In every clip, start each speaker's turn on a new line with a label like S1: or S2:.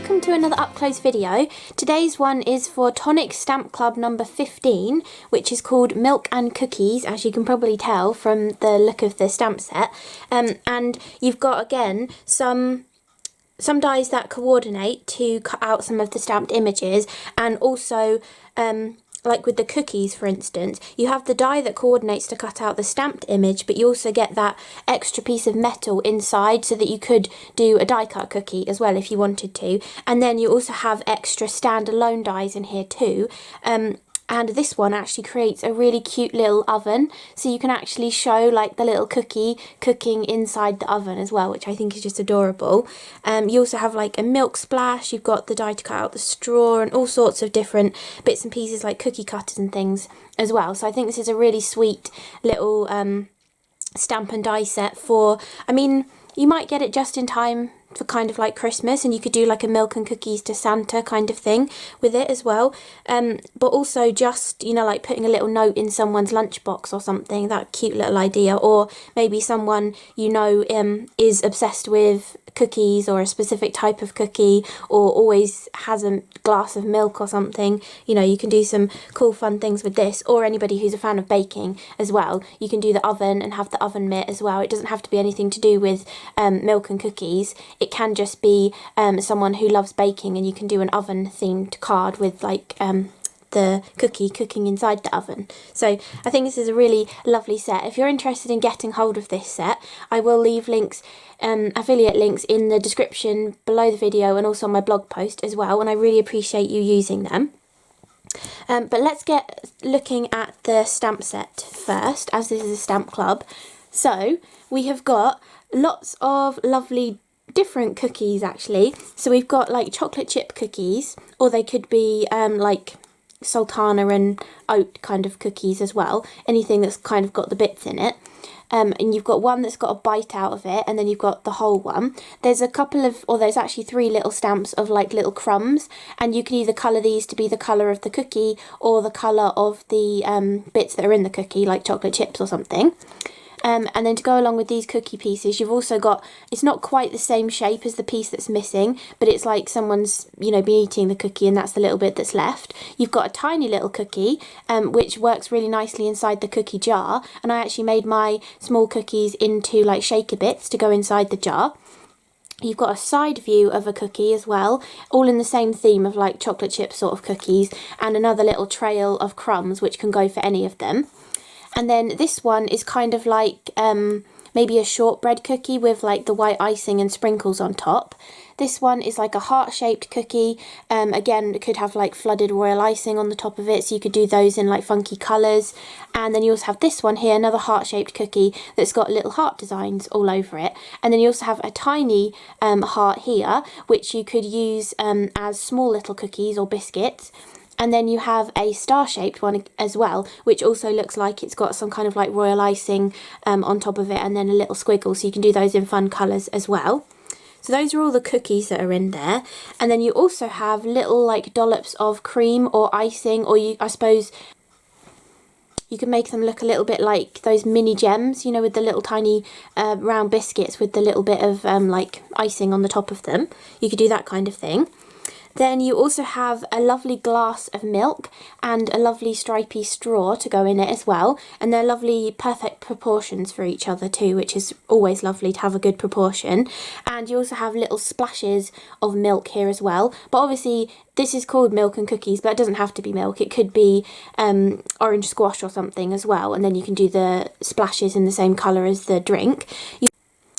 S1: welcome to another up close video. Today's one is for Tonic Stamp Club number 15, which is called Milk and Cookies, as you can probably tell from the look of the stamp set. And you've got, again, some dies that coordinate to cut out some of the stamped images, and also like with the cookies, for instance, you have the die that coordinates to cut out the stamped image, but you also get that extra piece of metal inside so that you could do a die cut cookie as well if you wanted to. And then you also have extra standalone dies in here too. And this one actually creates a really cute little oven, so you can actually show like the little cookie cooking inside the oven as well, which I think is just adorable. You also have like a milk splash, you've got the die to cut out the straw, and all sorts of different bits and pieces like cookie cutters and things as well. So I think this is a really sweet little stamp and die set for, I mean, you might get it just in time for kind of like Christmas, and you could do like a milk and cookies to Santa kind of thing with it as well. But also just, you know, like putting a little note in someone's lunchbox or something, that cute little idea. Or maybe someone you know is obsessed with cookies or a specific type of cookie, or always has a glass of milk or something. You know, you can do some cool fun things with this. Or anybody who's a fan of baking as well, you can do the oven and have the oven mitt as well. It doesn't have to be anything to do with milk and cookies. It can just be someone who loves baking, and you can do an oven themed card with like the cookie cooking inside the oven. So I think this is a really lovely set. If you're interested in getting hold of this set, I will leave links, affiliate links in the description below the video, and also on my blog post as well, and I really appreciate you using them. But let's get looking at the stamp set first, as this is a stamp club. So we have got lots of lovely different cookies actually. So we've got like chocolate chip cookies, or they could be like sultana and oat kind of cookies as well, anything that's kind of got the bits in it. And you've got one that's got a bite out of it, and then you've got the whole one. There's a couple of, or there's actually 3 little stamps of like little crumbs, and you can either colour these to be the colour of the cookie or the colour of the bits that are in the cookie, like chocolate chips or something. And then to go along with these cookie pieces, you've also got, it's not quite the same shape as the piece that's missing, but it's like someone's, you know, been eating the cookie and that's the little bit that's left. You've got a tiny little cookie, which works really nicely inside the cookie jar, and I actually made my small cookies into like shaker bits to go inside the jar. You've got a side view of a cookie as well, all in the same theme of like chocolate chip sort of cookies, and another little trail of crumbs which can go for any of them. And then this one is kind of like maybe a shortbread cookie with like the white icing and sprinkles on top. This one is like a heart-shaped cookie. Again, it could have like flooded royal icing on the top of it, so you could do those in like funky colours. And then you also have this one here, another heart-shaped cookie that's got little heart designs all over it. And then you also have a tiny heart here, which you could use as small little cookies or biscuits. And then you have a star-shaped one as well, which also looks like it's got some kind of like royal icing on top of it, and then a little squiggle, so you can do those in fun colours as well. So those are all the cookies that are in there. And then you also have little like dollops of cream or icing, or I suppose you can make them look a little bit like those mini gems, you know, with the little tiny round biscuits with the little bit of like icing on the top of them. You could do that kind of thing. Then you also have a lovely glass of milk and a lovely stripy straw to go in it as well. And they're lovely, perfect proportions for each other too, which is always lovely to have a good proportion. And you also have little splashes of milk here as well. But obviously this is called milk and cookies, but it doesn't have to be milk. It could be orange squash or something as well. And then you can do the splashes in the same colour as the drink.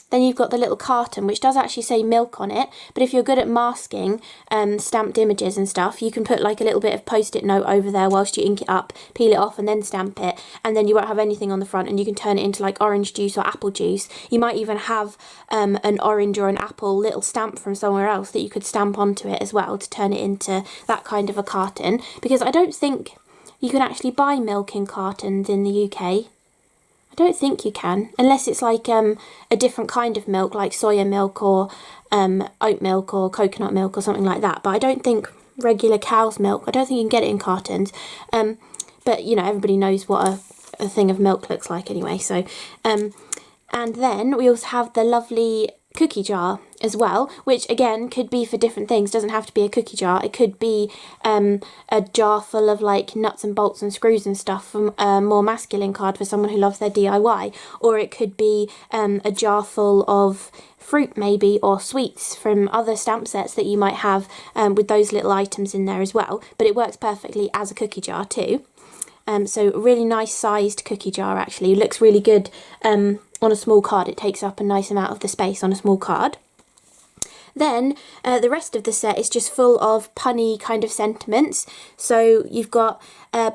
S1: Then you've got the little carton, which does actually say milk on it, but if you're good at masking stamped images and stuff, you can put like a little bit of post-it note over there whilst you ink it up, peel it off and then stamp it, and then you won't have anything on the front, and you can turn it into like orange juice or apple juice. You might even have an orange or an apple little stamp from somewhere else that you could stamp onto it as well to turn it into that kind of a carton, because I don't think you can actually buy milk in cartons in the UK. I don't think you can, unless it's like a different kind of milk, like soya milk or oat milk or coconut milk or something like that. But I don't think regular cow's milk, I don't think you can get it in cartons. But, you know, everybody knows what a thing of milk looks like anyway. So, and then we also have the lovely cookie jar as well, which again could be for different things. Doesn't have to be a cookie jar. It could be a jar full of like nuts and bolts and screws and stuff from a more masculine card for someone who loves their DIY, or it could be a jar full of fruit maybe, or sweets from other stamp sets that you might have with those little items in there as well. But it works perfectly as a cookie jar too. So a really nice sized cookie jar actually. It looks really good on a small card. It takes up a nice amount of the space on a small card. Then the rest of the set is just full of punny kind of sentiments. So you've got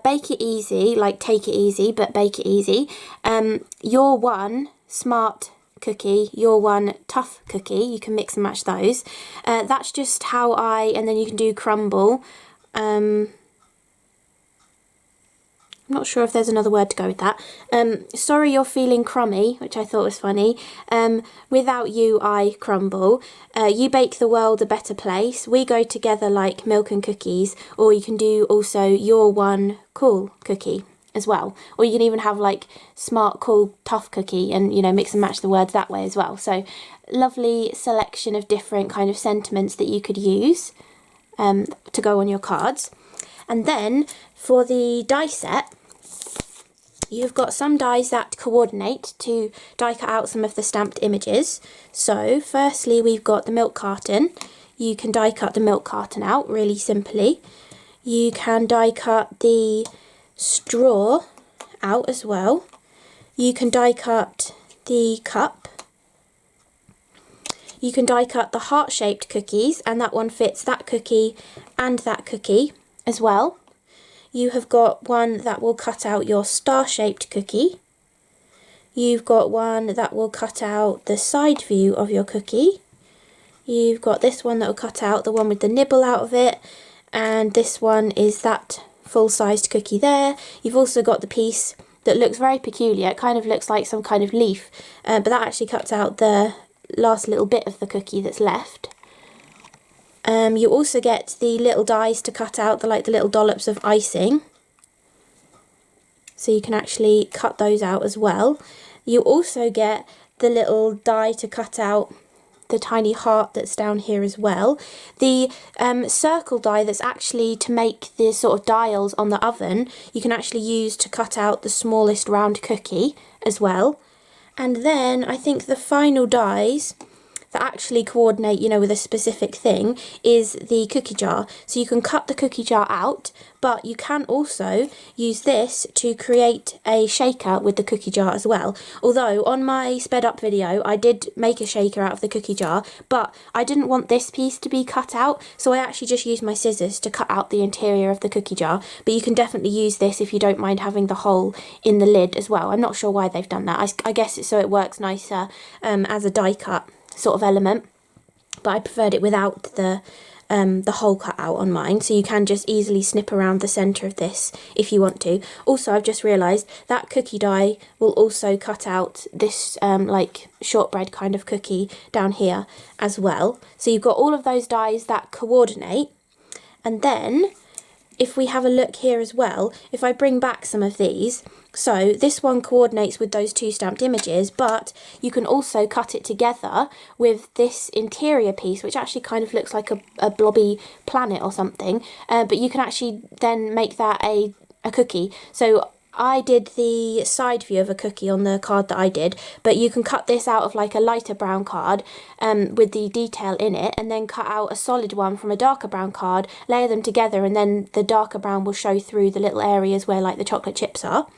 S1: bake it easy, like take it easy, but bake it easy. You're one smart cookie, you're one tough cookie. You can mix and match those. That's just how and then you can do crumble. I'm not sure if there's another word to go with that. Sorry you're feeling crummy, which I thought was funny. Without you, I crumble. You bake the world a better place. We go together like milk and cookies. Or you can do also you're one cool cookie as well. Or you can even have like smart, cool, tough cookie and, you know, mix and match the words that way as well. So lovely selection of different kind of sentiments that you could use to go on your cards. And then for the die set, you've got some dies that coordinate to die cut out some of the stamped images. So firstly, we've got the milk carton. You can die cut the milk carton out really simply. You can die cut the straw out as well. You can die cut the cup. You can die cut the heart-shaped cookies, and that one fits that cookie and that cookie as well. You have got one that will cut out your star-shaped cookie. You've got one that will cut out the side view of your cookie. You've got this one that will cut out the one with the nibble out of it. And this one is that full-sized cookie there. You've also got the piece that looks very peculiar. It kind of looks like some kind of leaf, but that actually cuts out the last little bit of the cookie that's left. You also get the little dies to cut out the little dollops of icing. So you can actually cut those out as well. You also get the little die to cut out the tiny heart that's down here as well. The circle die that's actually to make the sort of dials on the oven, you can actually use to cut out the smallest round cookie as well. And then I think the final dies that actually coordinate, you know, with a specific thing is the cookie jar. So you can cut the cookie jar out, but you can also use this to create a shaker with the cookie jar as well. Although on my sped up video, I did make a shaker out of the cookie jar, but I didn't want this piece to be cut out, so I actually just used my scissors to cut out the interior of the cookie jar. But you can definitely use this if you don't mind having the hole in the lid as well. I'm not sure why they've done that. I guess it's so it works nicer as a die cut sort of element, but I preferred it without the hole cut out on mine, so you can just easily snip around the centre of this if you want to. Also, I've just realised that cookie die will also cut out this like shortbread kind of cookie down here as well. So you've got all of those dies that coordinate. And then if we have a look here as well, if I bring back some of these, so this one coordinates with those two stamped images, but you can also cut it together with this interior piece, which actually kind of looks like a blobby planet or something, but you can actually then make that a cookie. So I did the side view of a cookie on the card that I did, but you can cut this out of like a lighter brown card with the detail in it, and then cut out a solid one from a darker brown card, layer them together, and then the darker brown will show through the little areas where like the chocolate chips are.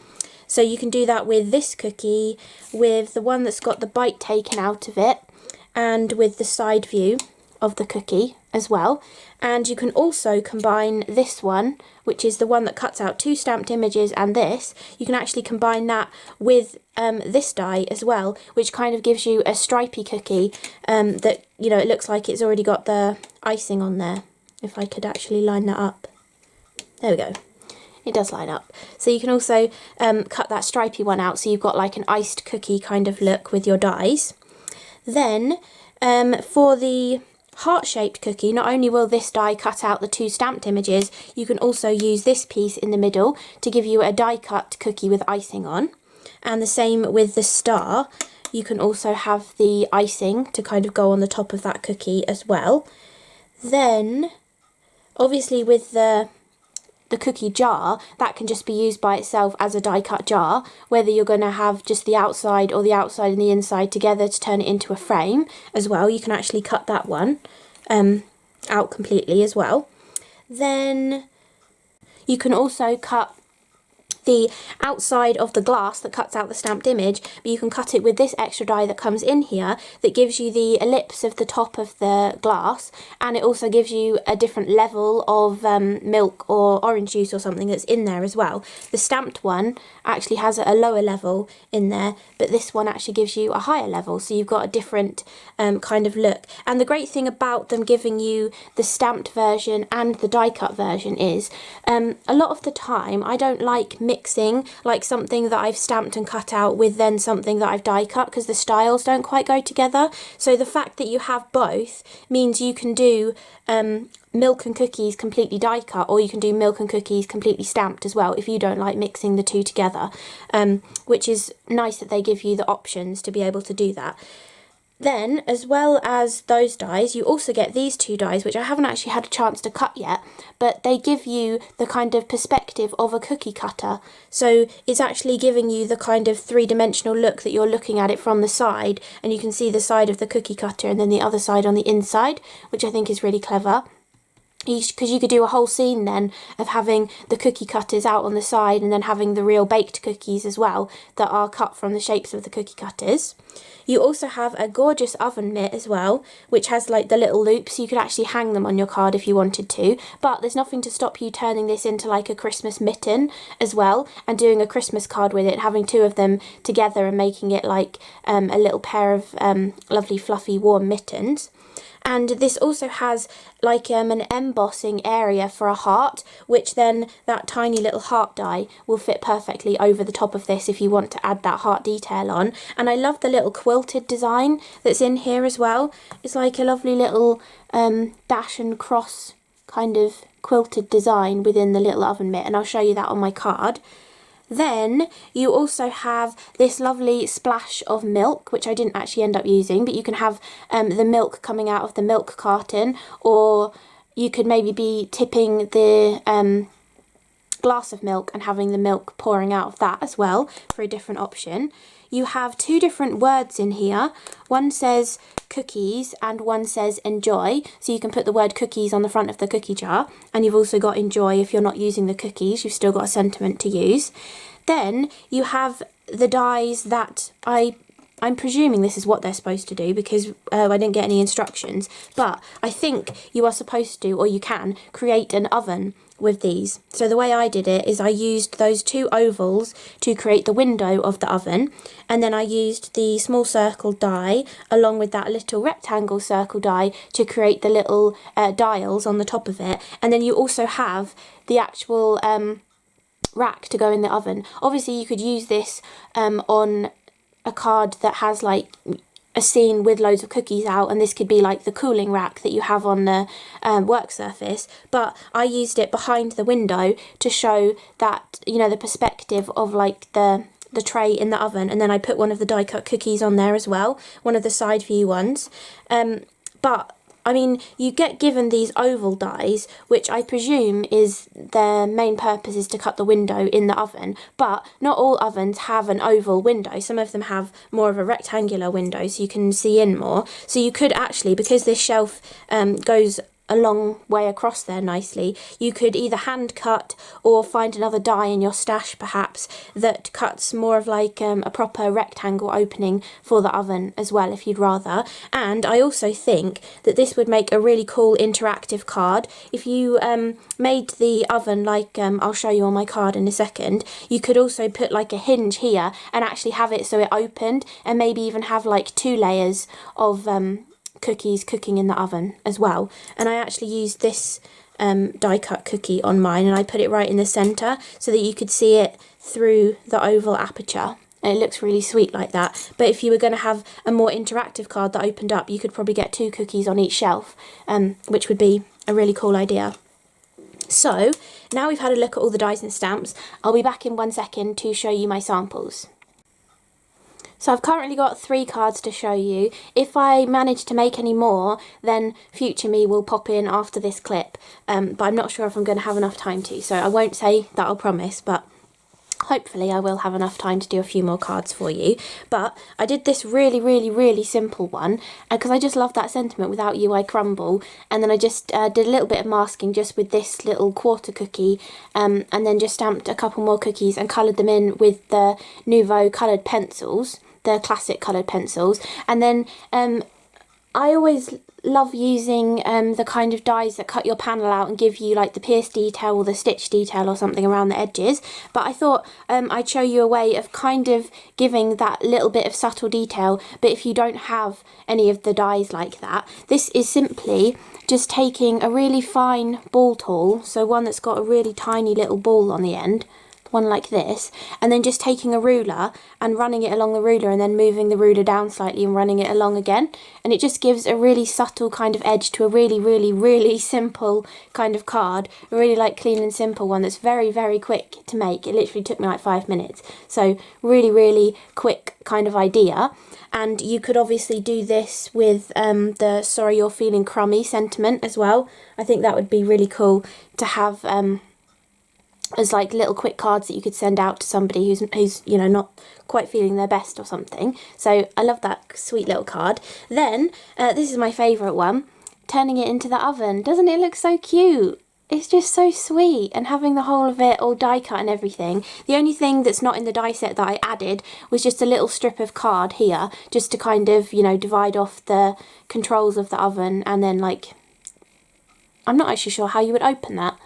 S1: So you can do that with this cookie, with the one that's got the bite taken out of it, and with the side view of the cookie as well. And you can also combine this one, which is the one that cuts out two stamped images, and this, you can actually combine that with this die as well, which kind of gives you a stripy cookie that, you know, it looks like it's already got the icing on there. If I could actually line that up. There we go. It does line up. So you can also cut that stripy one out, so you've got like an iced cookie kind of look with your dies. Then for the heart-shaped cookie, not only will this die cut out the two stamped images, you can also use this piece in the middle to give you a die cut cookie with icing on. And the same with the star. you can also have the icing to kind of go on the top of that cookie as well. Then, obviously with the cookie jar, that can just be used by itself as a die cut jar, whether you're going to have just the outside or the outside and the inside together to turn it into a frame as well. You can actually cut that one out completely as well. Then you can also cut the outside of the glass that cuts out the stamped image, but you can cut it with this extra die that comes in here that gives you the ellipse of the top of the glass, and it also gives you a different level of milk or orange juice or something that's in there as well. The stamped one actually has a lower level in there, but this one actually gives you a higher level, so you've got a different kind of look. And the great thing about them giving you the stamped version and the die cut version is a lot of the time I don't like mixing like something that I've stamped and cut out with then something that I've die cut, because the styles don't quite go together. So the fact that you have both means you can do milk and cookies completely die cut, or you can do milk and cookies completely stamped as well if you don't like mixing the two together, which is nice that they give you the options to be able to do that. Then, as well as those dies, you also get these two dies, which I haven't actually had a chance to cut yet, but they give you the kind of perspective of a cookie cutter. So it's actually giving you the kind of three-dimensional look that you're looking at it from the side, and you can see the side of the cookie cutter and then the other side on the inside, which I think is really clever. Because you could do a whole scene then of having the cookie cutters out on the side and then having the real baked cookies as well that are cut from the shapes of the cookie cutters. You also have a gorgeous oven mitt as well, which has like the little loops. You could actually hang them on your card if you wanted to, but there's nothing to stop you turning this into like a Christmas mitten as well and doing a Christmas card with it, having two of them together and making it like a little pair of lovely fluffy warm mittens. And this also has like an embossing area for a heart, which then that tiny little heart die will fit perfectly over the top of this if you want to add that heart detail on. And I love the little quilted design that's in here as well. It's like a lovely little dash and cross kind of quilted design within the little oven mitt, and I'll show you that on my card. Then you also have this lovely splash of milk, which I didn't actually end up using, but you can have the milk coming out of the milk carton, or you could maybe be tipping the glass of milk and having the milk pouring out of that as well for a different option. You have two different words in here. One says cookies and one says enjoy. So you can put the word cookies on the front of the cookie jar. And you've also got enjoy if you're not using the cookies. You've still got a sentiment to use. Then you have the dies that I'm presuming this is what they're supposed to do because I didn't get any instructions. But I think you are supposed to, or you can, create an oven with these. So the way I did it is I used those two ovals to create the window of the oven, and then I used the small circle die along with that little rectangle circle die to create the little dials on the top of it. And then you also have the actual rack to go in the oven. Obviously you could use this on a card that has like a scene with loads of cookies out, and this could be like the cooling rack that you have on the work surface, but I used it behind the window to show that, you know, the perspective of like the tray in the oven, and then I put one of the die cut cookies on there as well, one of the side view ones. But I mean, you get given these oval dies, which I presume is their main purpose is to cut the window in the oven, but not all ovens have an oval window. Some of them have more of a rectangular window so you can see in more. So you could actually, because this shelf goes a long way across there nicely, you could either hand cut or find another die in your stash perhaps that cuts more of like a proper rectangle opening for the oven as well if you'd rather. And I also think that this would make a really cool interactive card. If you made the oven like I'll show you on my card in a second, you could also put like a hinge here and actually have it so it opened, and maybe even have like 2 layers of cookies cooking in the oven as well. And I actually used this die cut cookie on mine, and I put it right in the center so that you could see it through the oval aperture, and it looks really sweet like that. But if you were going to have a more interactive card that opened up, you could probably get 2 cookies on each shelf, which would be a really cool idea. So now we've had a look at all the dies and stamps, I'll be back in 1 second to show you my samples. So I've currently got 3 cards to show you. If I manage to make any more, then future me will pop in after this clip. But I'm not sure if I'm going to have enough time to, so I won't say that, I'll promise, but hopefully I will have enough time to do a few more cards for you. But I did this really simple one because I just love that sentiment, without you I crumble. And then I just did a little bit of masking just with this little quarter cookie, and then just stamped a couple more cookies and coloured them in with the Nuvo coloured pencils, the classic coloured pencils. And then I always love using the kind of dies that cut your panel out and give you like the pierce detail or the stitch detail or something around the edges. But I thought I'd show you a way of kind of giving that little bit of subtle detail, but if you don't have any of the dies like that, this is simply just taking a really fine ball tool, so one that's got a really tiny little ball on the end, one like this, and then just taking a ruler and running it along the ruler and then moving the ruler down slightly and running it along again, and it just gives a really subtle kind of edge to a really simple kind of card. A really like clean and simple one that's very quick to make. It literally took me like 5 minutes, so really quick kind of idea. And you could obviously do this with the sorry you're feeling crummy sentiment as well. I think that would be really cool to have as like little quick cards that you could send out to somebody who's you know, not quite feeling their best or something. So I love that sweet little card. Then this is my favourite one, turning it into the oven. Doesn't it look so cute? It's just so sweet, and having the whole of it all die cut and everything. The only thing that's not in the die set that I added was just a little strip of card here, just to kind of, you know, divide off the controls of the oven. And then like, I'm not actually sure how you would open that.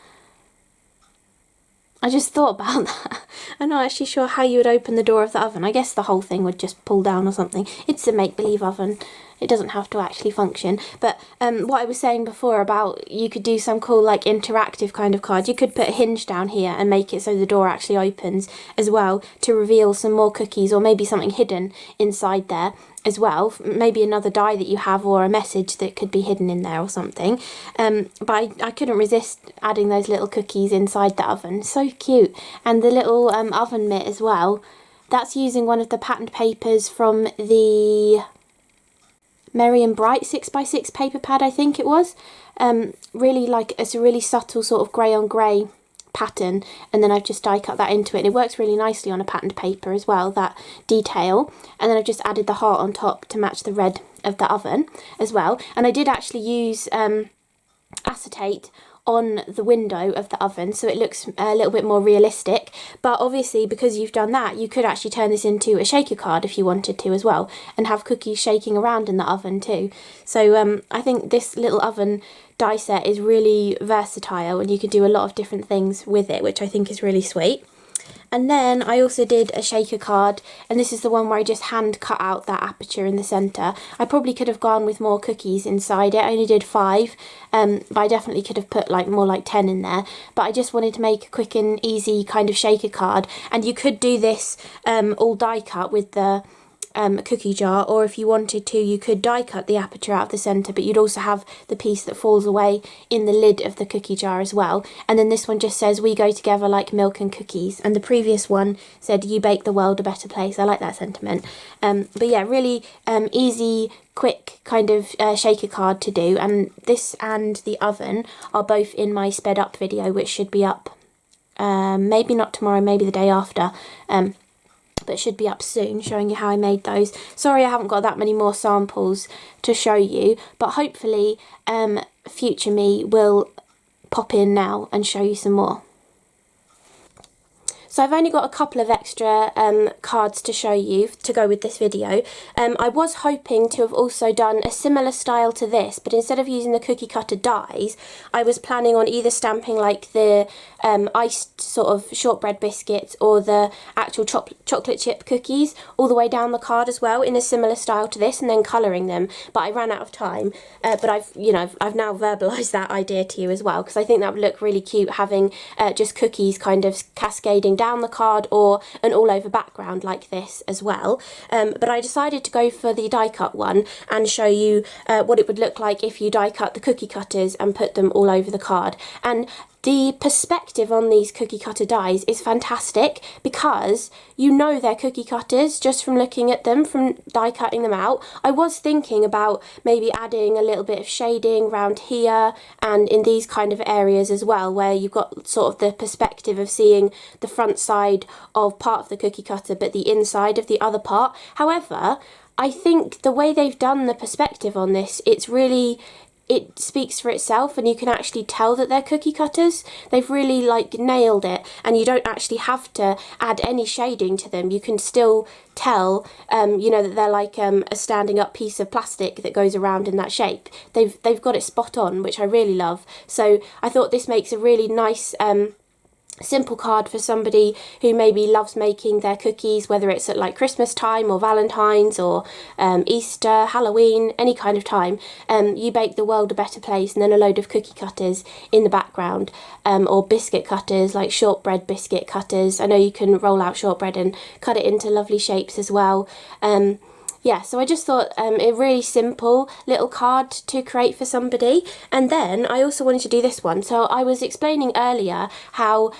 S1: I just thought about that. I'm not actually sure how you would open the door of the oven. I guess the whole thing would just pull down or something. It's a make-believe oven. It doesn't have to actually function. But what I was saying before about you could do some cool like interactive kind of card. You could put a hinge down here and make it so the door actually opens as well to reveal some more cookies, or maybe something hidden inside there as well, maybe another die that you have or a message that could be hidden in there or something. But I couldn't resist adding those little cookies inside the oven. So cute. And the little oven mitt as well, that's using one of the patterned papers from the Merry and Bright 6x6 paper pad, I think it was. Really like, it's a really subtle sort of grey on grey pattern, and then I've just die cut that into it, and it works really nicely on a patterned paper as well, that detail. And then I've just added the heart on top to match the red of the oven as well. And I did actually use acetate on the window of the oven, so it looks a little bit more realistic. But obviously, because you've done that, you could actually turn this into a shaker card if you wanted to as well, and have cookies shaking around in the oven too. So I think this little oven die set is really versatile, and you can do a lot of different things with it, which I think is really sweet. And then I also did a shaker card, and this is the one where I just hand cut out that aperture in the centre. I probably could have gone with more cookies inside it. I only did 5, but I definitely could have put like more like 10 in there. But I just wanted to make a quick and easy kind of shaker card, and you could do this all die cut with the cookie jar, or if you wanted to, you could die cut the aperture out of the centre, but you'd also have the piece that falls away in the lid of the cookie jar as well. And then this one just says, we go together like milk and cookies, and the previous one said, you bake the world a better place. I like that sentiment. But yeah, really easy, quick kind of shaker card to do, and this and the oven are both in my sped up video, which should be up maybe not tomorrow, maybe the day after, but should be up soon, showing you how I made those. Sorry I haven't got that many more samples to show you, but hopefully future me will pop in now and show you some more. So I've only got a couple of extra cards to show you to go with this video. I was hoping to have also done a similar style to this, but instead of using the cookie cutter dies, I was planning on either stamping like the iced sort of shortbread biscuits or the actual chocolate chip cookies all the way down the card as well in a similar style to this, and then colouring them. But I ran out of time. But I've now verbalised that idea to you as well, because I think that would look really cute, having just cookies kind of cascading down the card, or an all over background like this as well. But I decided to go for the die cut one and show you what it would look like if you die cut the cookie cutters and put them all over the card. And The perspective on these cookie cutter dies is fantastic because you know they're cookie cutters just from looking at them, from die cutting them out. I was thinking about maybe adding a little bit of shading around here and in these kind of areas as well, where you've got sort of the perspective of seeing the front side of part of the cookie cutter but the inside of the other part. However, I think the way they've done the perspective on this, it speaks for itself, and you can actually tell that they're cookie cutters. They've really like nailed it, and you don't actually have to add any shading to them. You can still tell, you know, that they're like a standing up piece of plastic that goes around in that shape. They've got it spot on, which I really love. So I thought this makes a really nice simple card for somebody who maybe loves making their cookies, whether it's at like Christmas time or Valentine's or Easter, Halloween, any kind of time. You bake the world a better place, and then a load of cookie cutters in the background, or biscuit cutters, like shortbread biscuit cutters. I know you can roll out shortbread and cut it into lovely shapes as well. Yeah, so I just thought a really simple little card to create for somebody. And then I also wanted to do this one. So I was explaining earlier how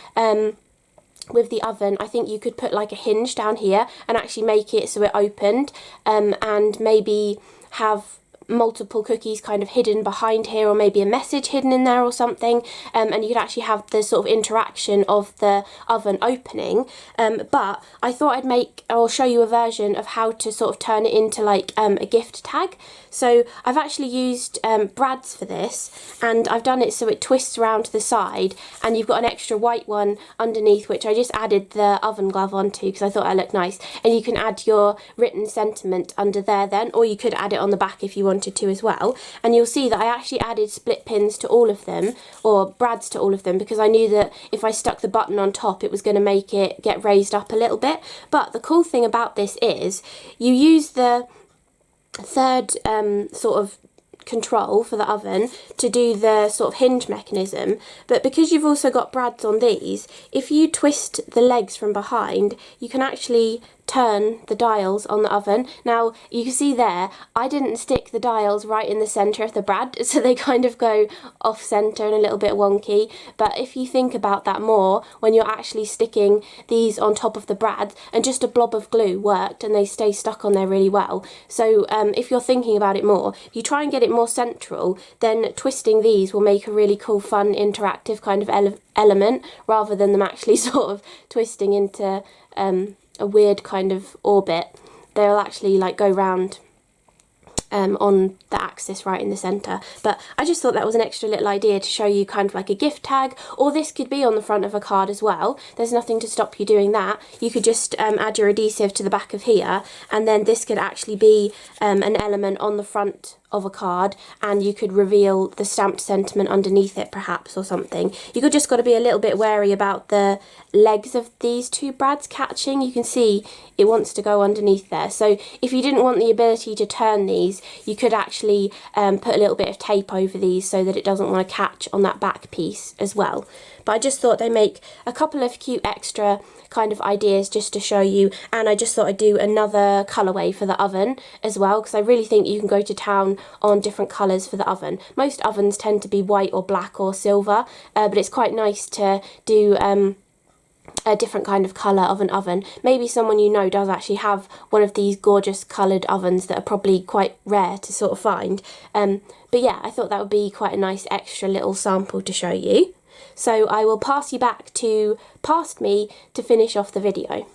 S1: with the oven, I think you could put like a hinge down here and actually make it so it opened, and maybe have multiple cookies kind of hidden behind here, or maybe a message hidden in there or something, and you could actually have the sort of interaction of the oven opening, but I thought I'll show you a version of how to sort of turn it into like a gift tag. So I've actually used brads for this, and I've done it so it twists around to the side, and you've got an extra white one underneath, which I just added the oven glove onto because I thought it looked nice. And you can add your written sentiment under there then, or you could add it on the back if you wanted to as well. And you'll see that I actually added split pins to all of them, or brads to all of them, because I knew that if I stuck the button on top it was going to make it get raised up a little bit. But the cool thing about this is you use the third sort of control for the oven to do the sort of hinge mechanism, but because you've also got brads on these, if you twist the legs from behind, you can actually turn the dials on the oven. Now you can see there I didn't stick the dials right in the center of the brad, so they kind of go off center and a little bit wonky. But if you think about that more, when you're actually sticking these on top of the brad, and just a blob of glue worked and they stay stuck on there really well. So if you're thinking about it more, if you try and get it more central, then twisting these will make a really cool, fun, interactive kind of element, rather than them actually sort of twisting into a weird kind of orbit. They'll actually like go round on the axis right in the centre. But I just thought that was an extra little idea to show you kind of like a gift tag, or this could be on the front of a card as well. There's nothing to stop you doing that. You could just add your adhesive to the back of here, and then this could actually be an element on the front of a card, and you could reveal the stamped sentiment underneath it perhaps, or something. You just got to be a little bit wary about the legs of these two brads catching. You can see it wants to go underneath there, so if you didn't want the ability to turn these, you could actually put a little bit of tape over these so that it doesn't want to catch on that back piece as well. But I just thought they make a couple of cute extra kind of ideas just to show you, and I just thought I'd do another colourway for the oven as well, because I really think you can go to town on different colours for the oven. Most ovens tend to be white or black or silver, but it's quite nice to do a different kind of colour of an oven. Maybe someone you know does actually have one of these gorgeous coloured ovens that are probably quite rare to sort of find. But yeah, I thought that would be quite a nice extra little sample to show you. So I will pass you back to past me to finish off the video.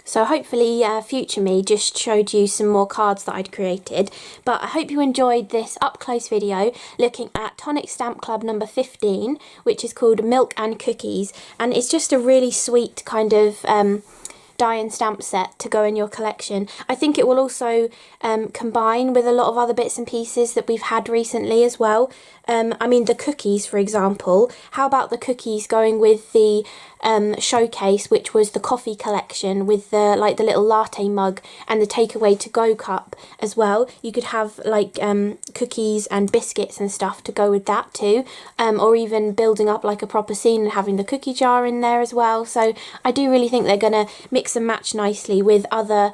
S1: So hopefully future me just showed you some more cards that I'd created, but I hope you enjoyed this up close video looking at Tonic Stamp Club number 15, which is called Milk and Cookies, and it's just a really sweet kind of die and stamp set to go in your collection. I think it will also combine with a lot of other bits and pieces that we've had recently as well. I mean, the cookies, for example. How about the cookies going with the showcase, which was the coffee collection with the the little latte mug and the takeaway to go cup as well. You could have like cookies and biscuits and stuff to go with that too, or even building up like a proper scene and having the cookie jar in there as well. So I do really think they're gonna mix and match nicely with other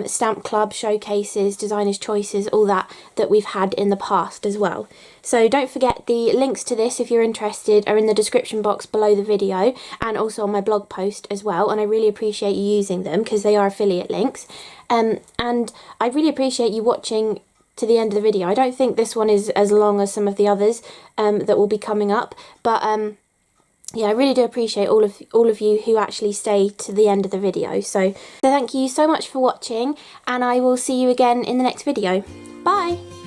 S1: Stamp Club showcases, designers' choices, all that we've had in the past as well. So don't forget, the links to this, if you're interested, are in the description box below the video, and also on my blog post as well, and I really appreciate you using them because they are affiliate links. And I really appreciate you watching to the end of the video. I don't think this one is as long as some of the others that will be coming up, but yeah, I really do appreciate all of you who actually stay to the end of the video. So thank you so much for watching, and I will see you again in the next video. Bye!